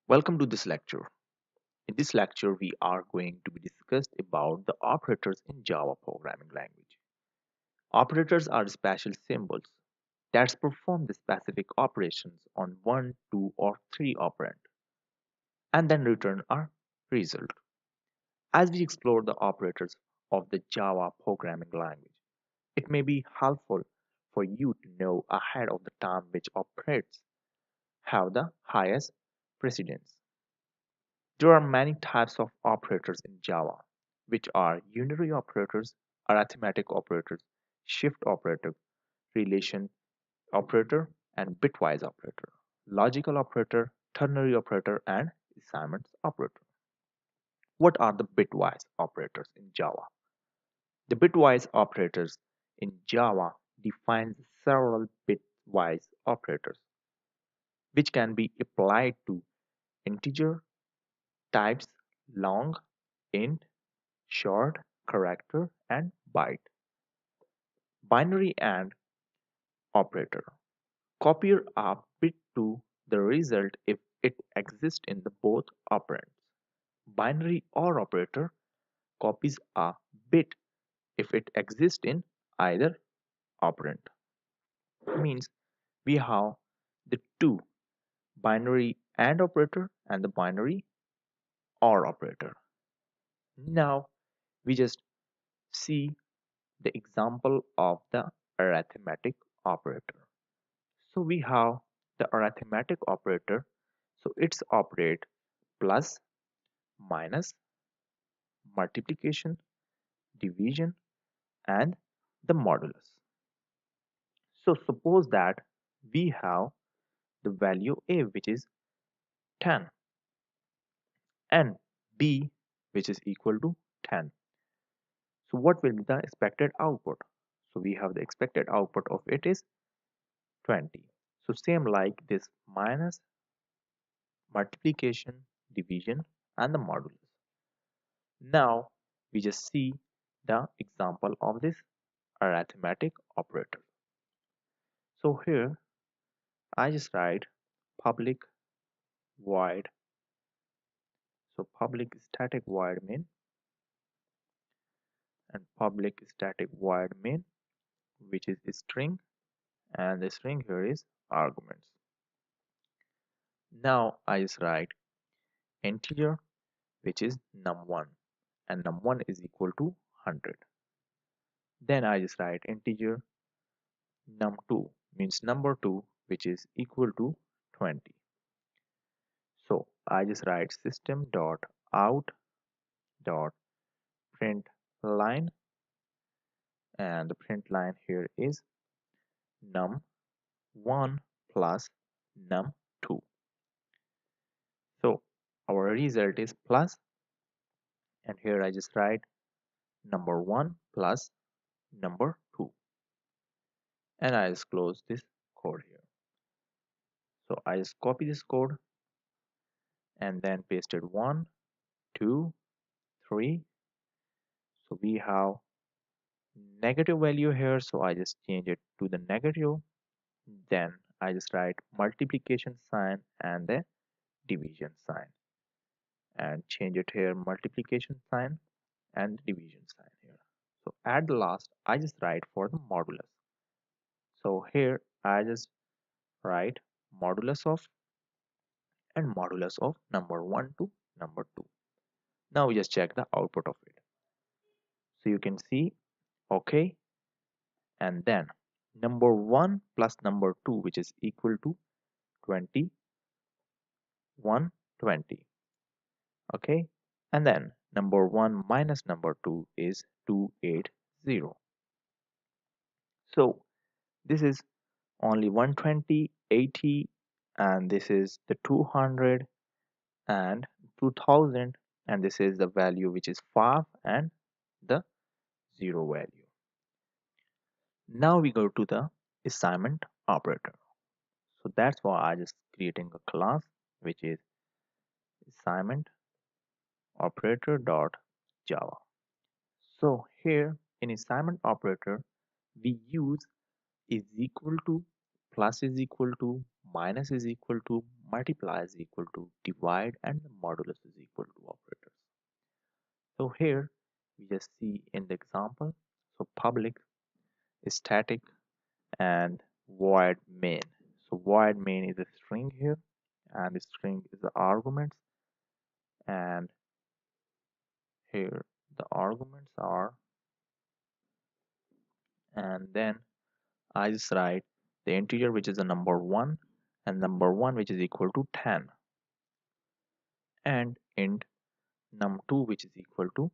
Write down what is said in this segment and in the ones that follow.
Welcome to this lecture. In this lecture, we are going to be discussed about the operators in Java programming language. Operators are special symbols that perform the specific operations on one, two, or three operand and then return a result. As we explore the operators of the Java programming language, it may be helpful for you to know ahead of the time which operators have the highest precedence. There are many types of operators in Java, which are unary operators, arithmetic operators, shift operator, relation operator, and bitwise operator, logical operator, ternary operator, and assignment operator. What are the bitwise operators in Java? The bitwise operators in Java defines several bitwise operators, which can be applied to integer types long, int, short, character, and byte. Binary AND operator. Copy a bit to the result if it exists in the both operands. Binary OR operator copies a bit if it exists in either operand. Means we have the two binary AND operator and the binary OR operator. Now we just see the example of the arithmetic operator. So we have the arithmetic operator. So it's operate plus, minus, multiplication, division, and the modulus. So suppose that we have the value a, which is 10, and b, which is equal to 10. So what will be the expected output? So we have the expected output of it is 20. So same like this, minus, multiplication, division, and the modulus. Now we just see the example of this arithmetic operator. So here I just write public void, so public static void main and public static void main, which is a string, and the string here is arguments. Now I just write integer, which is num1, and num1 is equal to 100. Then I just write integer num2, means number 2, which is equal to 20. So I just write system dot out dot print line, and the print line here is num1 plus num2. So our result is plus, and here I just write number 1 plus number 2, and I just close this code here. So I just copy this code and then pasted 1, 2, 3. So we have negative value here, so I just change it to the negative. Then I just write multiplication sign and the division sign, and change it here, multiplication sign and division sign here. So at the last I just write for the modulus. So here I just write modulus of and modulus of number 1 to number 2. Now we just check the output of it. So you can see okay, and then number 1 plus number 2, which is equal to 20, 120. Okay, and then number 1 minus number 2 is 280. So this is only 120, 80, and this is the 200 and 2000, and this is the value which is 5 and the 0 value. Now we go to the assignment operator. So that's why I just creating a class which is assignment operator dot java. So here in assignment operator we use is equal to, plus is equal to, minus is equal to, multiply is equal to, divide, and the modulus is equal to operators. So here we just see in the example, so public, static, and void main. So void main is a string here, and the string is the arguments, and here the arguments are, and then I just write the integer which is the number 1 and number 1 which is equal to 10, and int num2 which is equal to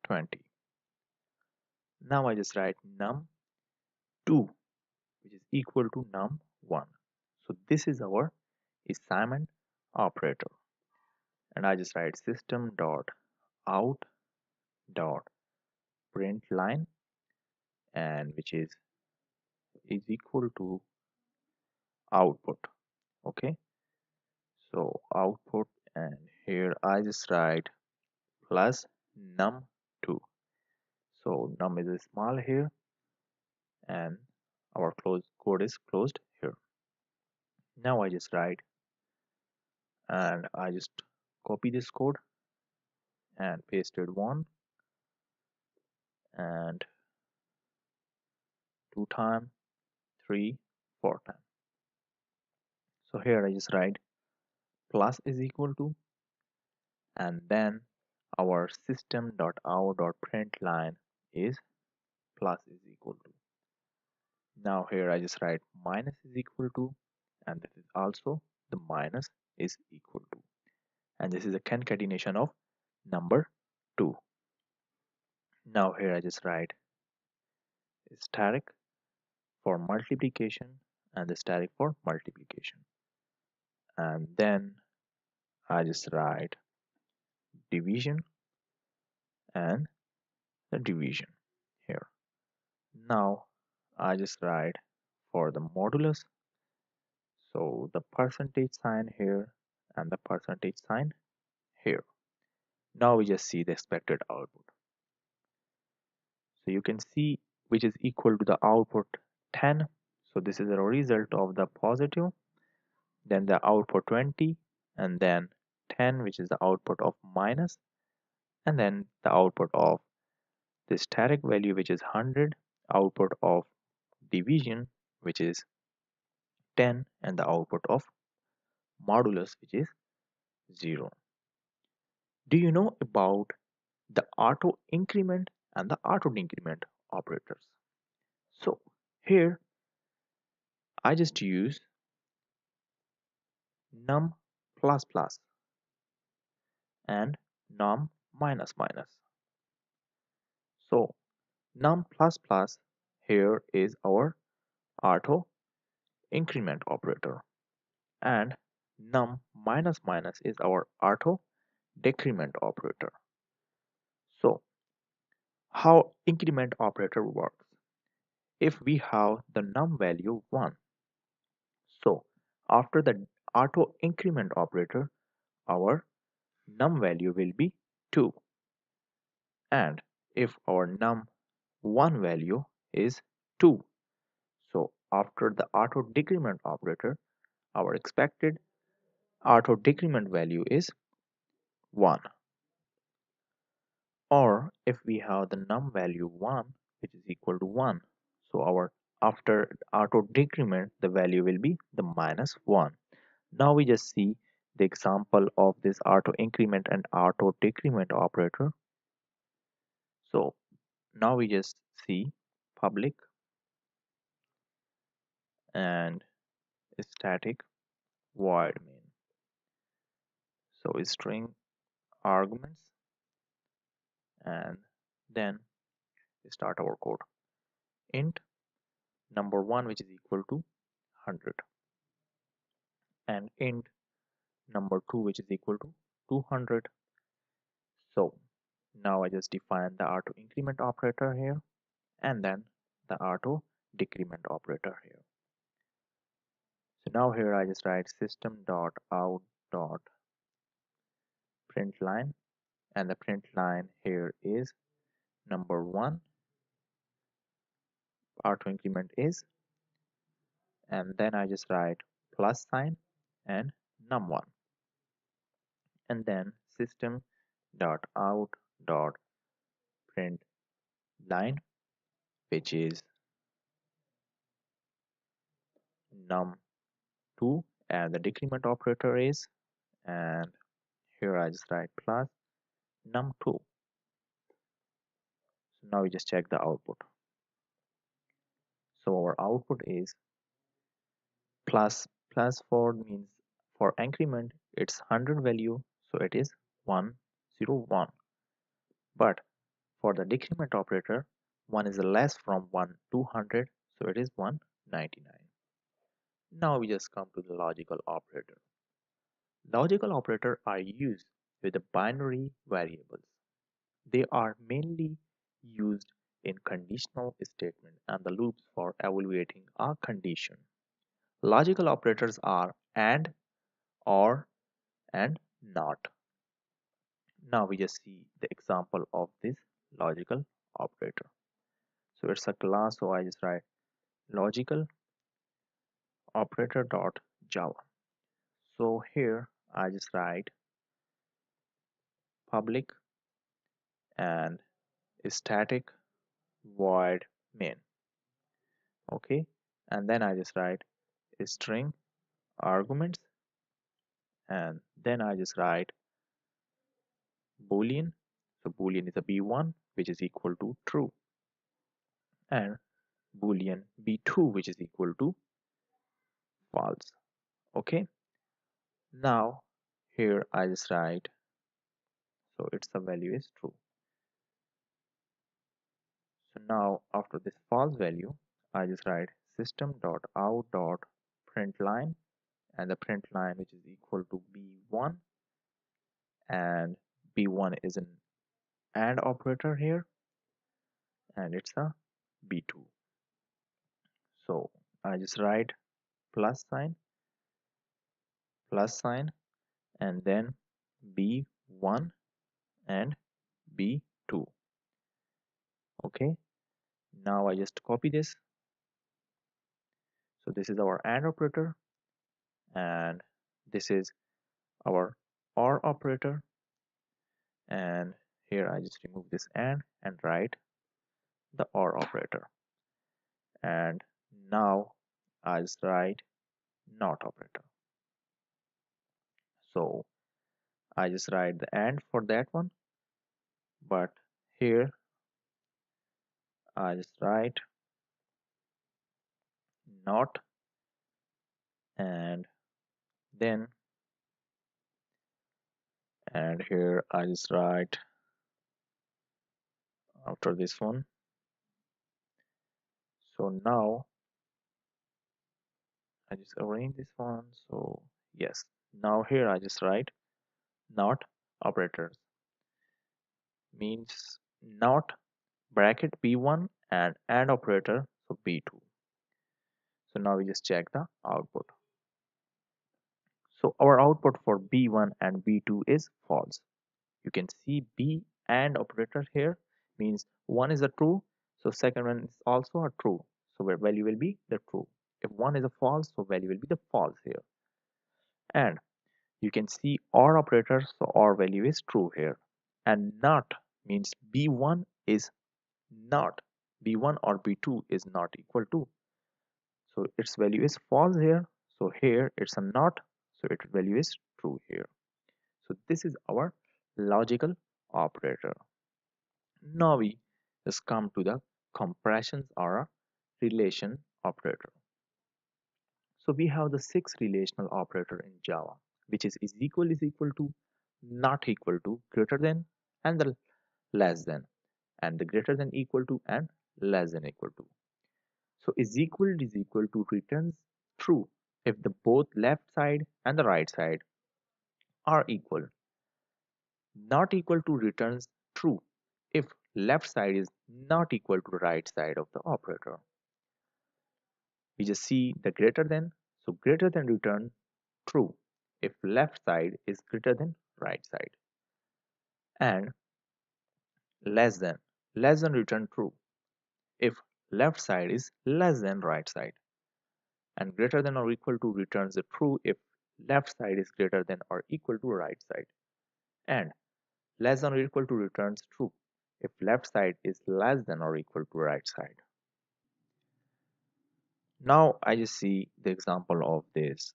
20. Now I just write num2 which is equal to num1. So this is our assignment operator, and I just write system dot out dot print line, and which is equal to output. Okay, so output, and here I just write plus num2. So num is small here, and our close code is closed here. Now I just write, and I just copy this code and pasted 1 and 2 times, 3, 4 times. So here I just write plus is equal to, and then our system.out.println is plus is equal to. Now here I just write minus is equal to, and this is also the minus is equal to, and this is a concatenation of number 2. Now here I just write static for multiplication and the static for multiplication, and then I just write division and the division here. Now I just write for the modulus, so the percentage sign here and the percentage sign here. Now we just see the expected output. So you can see which is equal to the output 10. So this is a result of the positive, then the output 20, and then 10 which is the output of minus, and then the output of the static value which is 100, output of division which is 10, and the output of modulus which is 0. Do you know about the auto increment and the auto decrement operators? So here I just use num plus plus and num minus minus. So num plus plus here is our auto increment operator, and num minus minus is our auto decrement operator. So how increment operator works? If we have the num value 1, so after the auto increment operator, our num value will be 2, and if our num1 value is 2, so after the auto decrement operator, our expected auto decrement value is 1. Or if we have the num value 1 which is equal to 1, so our after auto decrement the value will be the minus 1. Now we just see the example of this auto increment and auto decrement operator. So now we just see public and static void main. So string arguments, and then start our code. Int number 1 which is equal to 100, and int number 2 which is equal to 200. So now I just define the auto increment operator here, and then the auto decrement operator here. So now here I just write system.out.println, and the print line here is number 1 auto increment is, and then I just write plus sign and num1, and then system dot out dot print line, which is num2, and the decrement operator is, and here I just write plus num2. So now we just check the output. So our output is plus 4 means for increment it's 100 value, so it is 101. But for the decrement operator, 1 is less from 1 200, so it is 199. Now we just come to the logical operator. Logical operators are used with the binary variables. They are mainly used in conditional statement and the loops for evaluating a condition. Logical operators are AND, OR, and NOT. Now we just see the example of this logical operator. So it's a class, so I just write logical operator dot Java. So here I just write public and static void main. Okay, and then I just write string arguments, and then I just write boolean. So boolean is a b1 which is equal to true, and boolean b2 which is equal to false. Okay, now here I just write, so its the value is true. So now after this false value I just write system dot out dot print line, and the print line which is equal to b1, and b1 is an AND operator here, and it's a b2. So I just write plus sign, and then b1 and b2. Okay, now I just copy this. So this is our AND operator, and this is our OR operator, and here I just remove this and write the OR operator, and now I just write NOT operator. So I just write the AND for that one, but here I just write NOT, and then and here I just write after this one. So now I just arrange this one. So yes, now here I just write NOT operators, means NOT bracket b1 and AND operator, so b2. So now we just check the output. So our output for b1 and b2 is false. You can see b AND operator here, means one is a true, so second one is also a true, so where value will be the true. If one is a false, so value will be the false here. And you can see OR operator, so OR value is true here. And NOT means b1 is not, b1 or b2 is not equal to, so its value is false here, so here it's a not, so its value is true here. So this is our logical operator. Now we just come to the comparisons or a relation operator. So we have the 6 relational operator in Java, which is equal to, not equal to, greater than, and the less than, and the greater than equal to, and less than equal to. So is equal to returns true if the both left side and the right side are equal. Not equal to returns true if left side is not equal to the right side of the operator. We just see the greater than, so greater than return true if left side is greater than right side, and less than return true if left side is less than right side, and greater than or equal to returns the true if left side is greater than or equal to right side, and less than or equal to returns true if left side is less than or equal to right side. Now I just see the example of this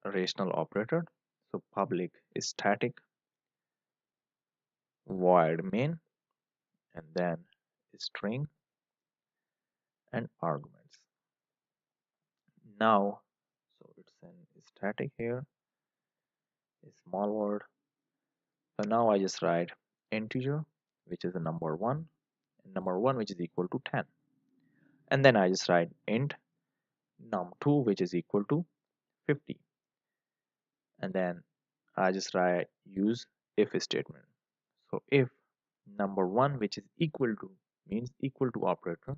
rational operator. So public is static void main and then string and arguments. Now, so it's an static here, a small word. So now I just write integer, which is the number 1, and number 1 which is equal to 10. And then I just write int num2 which is equal to 50. And then I just write use if statement. So if number 1 which is equal to means equal to operator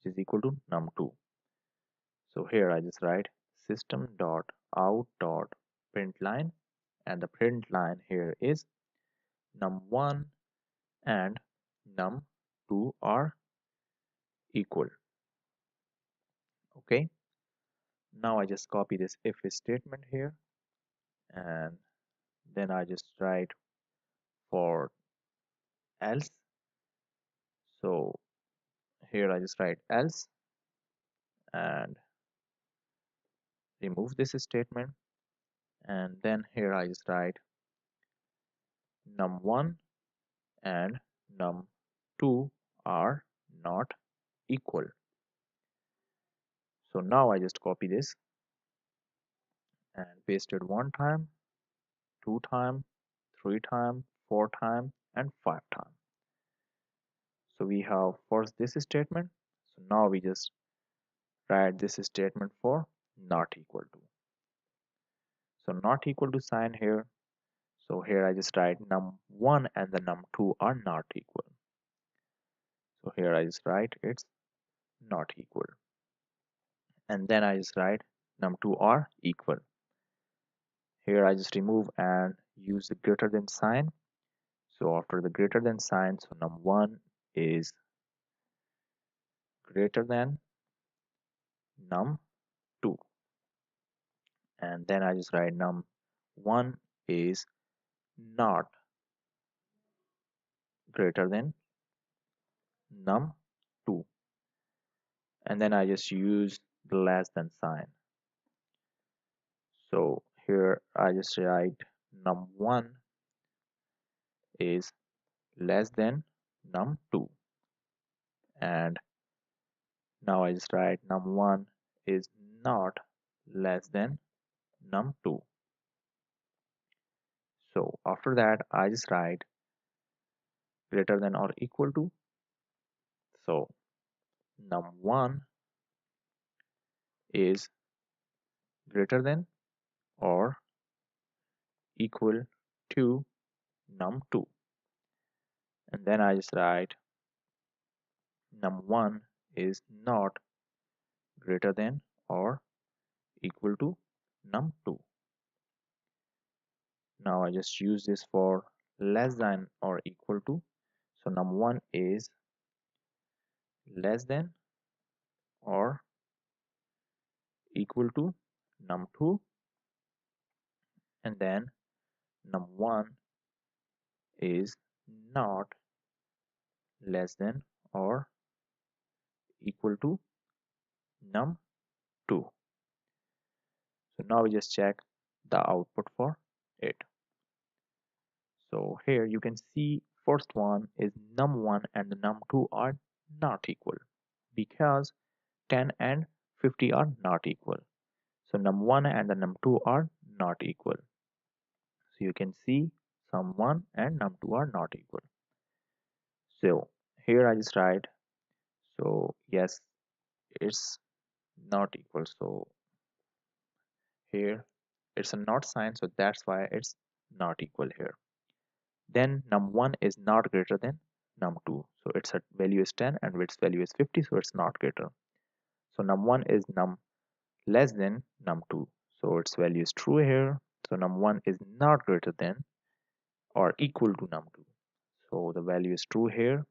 which is equal to num2. So here I just write system dot out dot print line, and the print line here is num1 and num2 are equal. Okay, now I just copy this if statement here, and then I just write for else. So here I just write else and remove this statement, and then here I just write num1 and num2 are not equal. So now I just copy this and paste it 1 time, 2 time, 3 time, 4 time, and 5 time. So we have first this statement. So now we just write this statement for not equal to. So not equal to sign here. So here I just write num1 and the num2 are not equal. So here I just write it's not equal. And then I just write num2 are equal. Here I just remove and use the greater than sign. So after the greater than sign, so num1 is greater than num2, and then I just write num1 is not greater than num2, and then I just use the less than sign. So here I just write num1 is less than num2, and now I just write num1 is not less than num2. So after that I just write greater than or equal to. So num1 is greater than or equal to num2, and then I just write num1 is not greater than or equal to num2. Now I just use this for less than or equal to. So num1 is less than or equal to num2, and then num1 is not less than or equal to num2. So now we just check the output for it. So here you can see first one is num1 and the num2 are not equal because 10 and 50 are not equal. So num1 and the num2 are not equal. So you can see sum1 and num2 are not equal. So here I just write, so yes, it's not equal. So here it's a not sign, so that's why it's not equal here. Then num1 is not greater than num2, so its value is 10 and its value is 50, so it's not greater. So num1 is num less than num2, so its value is true here. So num1 is not greater than or equal to num2, so the value is true here.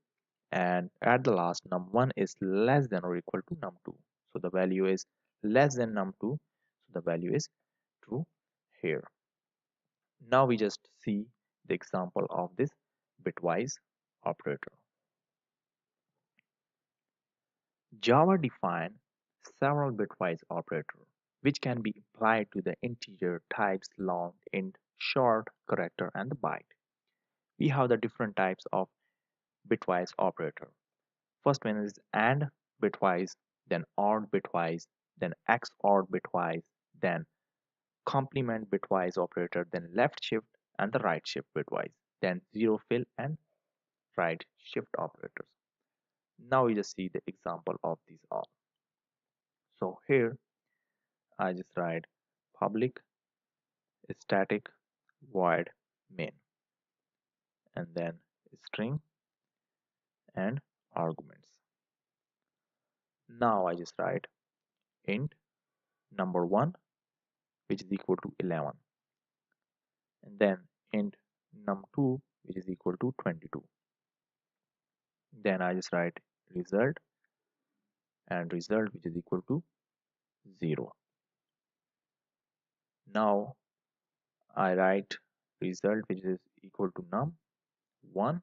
And at the last, num1 is less than or equal to num2, So the value is less than num2, so the value is true here. Now we just see the example of this bitwise operator. Java defines several bitwise operators which can be applied to the integer types long, int, short, character, and the byte. We have the different types of bitwise operator. First one is AND bitwise, then OR bitwise, then XOR bitwise, then complement bitwise operator, then left shift and the right shift bitwise, then zero fill and right shift operators. Now we just see the example of these all. So here I just write public static void main and then string and arguments. Now I just write int number 1 which is equal to 11 and then int num2 which is equal to 22. Then I just write result and result which is equal to 0. Now I write result which is equal to num1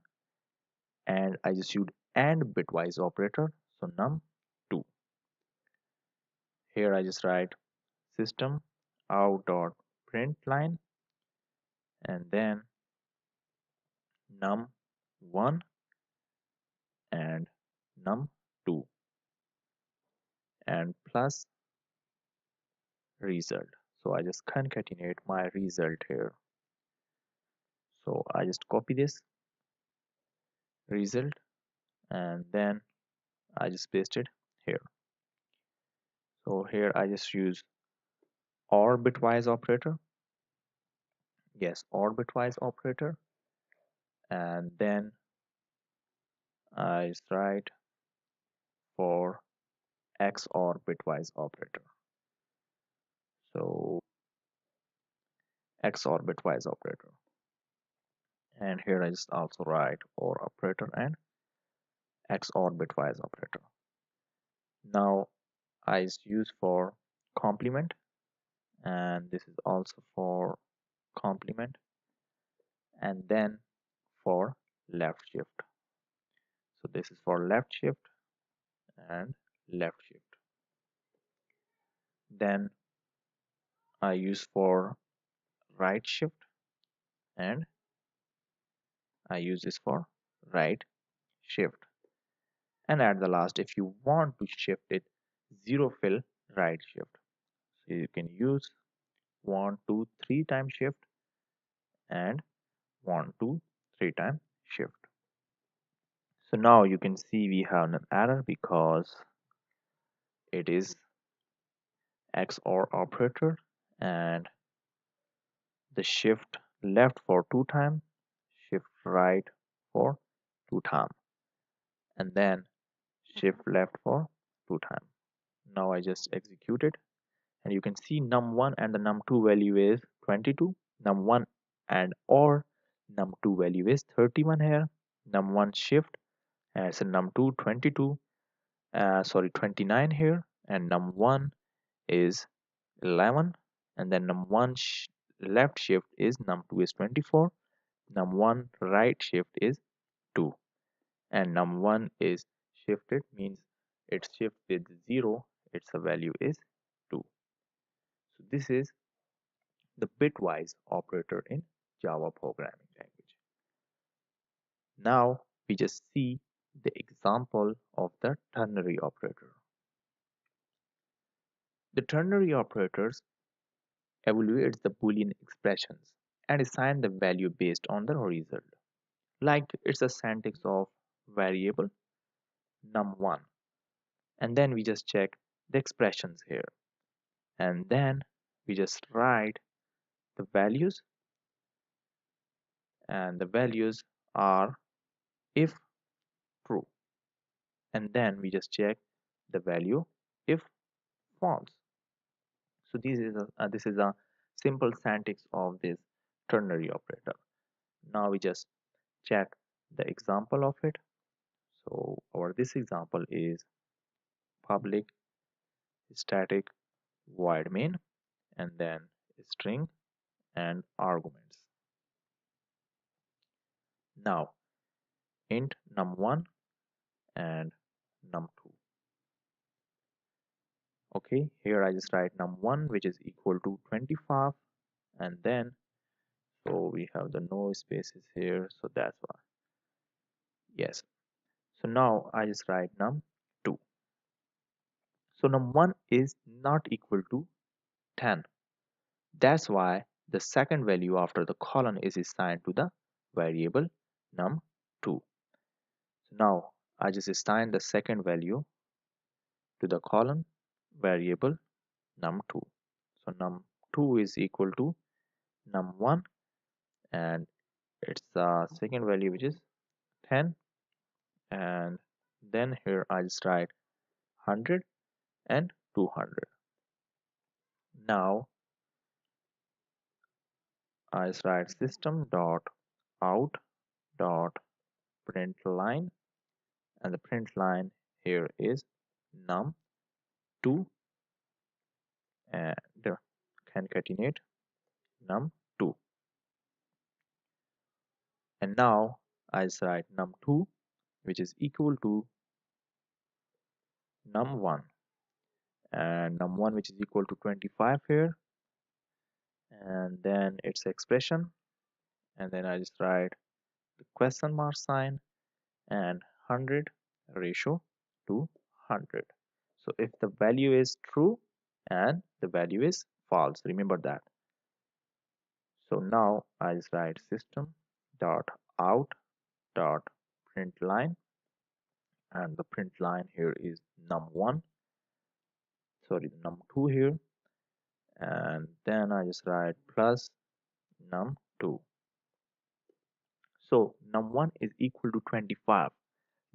and I just use AND bitwise operator, so num2. Here I just write system out dot println and then num1 and num2 and plus result. So I just concatenate my result here. So I just copy this result and then I just paste it here. So here I just use OR bitwise operator. Yes, OR bitwise operator. And then I just write for XOR bitwise operator. So XOR bitwise operator. And here I just also write OR operator and XOR bitwise operator. Now I just use for complement and this is also for complement and then for left shift. So this is for left shift and left shift. Then I use for right shift and I use this for right shift. And at the last, if you want to shift it, zero fill right shift. So you can use 1, 2, 3 time shift and 1, 2, 3 time shift. So now you can see we have an error because it is XOR operator and the shift left for 2 time, shift right for 2 time, and then shift left for 2 time. Now I just execute it and you can see num1 and the num2 value is 22, num1 and or num2 value is 31 here, num1 shift as a num2 22, 29 here, and num1 is 11, and then num1 left shift is num2 is 24, num1 right shift is 2, and num1 is shifted means it's shift with 0, its value is 2. So this is the bitwise operator in Java programming language. Now we just see the example of the ternary operator. The ternary operators evaluates the Boolean expressions and assign the value based on the result. Like it's a syntax of variable num1 and then we just check the expressions here and then we just write the values and the values are if true and then we just check the value if false. So this is a simple syntax of this ternary operator. Now we just check the example of it. So our this example is public static void main, and then string and arguments. Now int num1 and num2. Okay, here I just write num1 which is equal to 25, and then so we have the no spaces here, so that's why. Yes, so now I just write num2. So num1 is not equal to 10. That's why the second value after the colon is assigned to the variable num2. So now I just assign the second value to the column variable num2. So num2 is equal to num1, and its the second value which is 10, and then here I just write 100 and 200. Now I just write system dot out dot print line, and the print line here is num2 and concatenate num2, and now I just write num2 which is equal to num1, and num1 which is equal to 25 here, and then its expression, and then I just write the question mark sign and 100 ratio to 100. So if the value is true and the value is false, remember that. So now I just write system dot out dot print line, and the print line here is num1, sorry, num2 here, and then I just write plus num2. So num1 is equal to 25.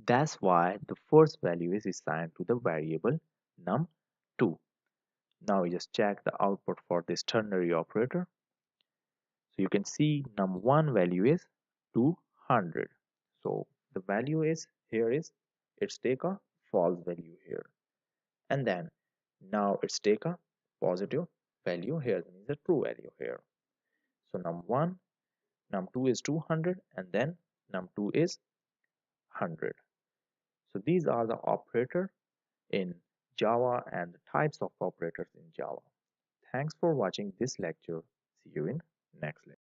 That's why the first value is assigned to the variable num2. Now we just check the output for this ternary operator. So you can see num1 value is 200. So the value is here is it's take a false value here, and then now it's take a positive value here, that means a true value here. So num1, num2 is 200, and then num2 is 100. So these are the operators in Java and the types of operators in Java. Thanks for watching this lecture. See you in next lecture.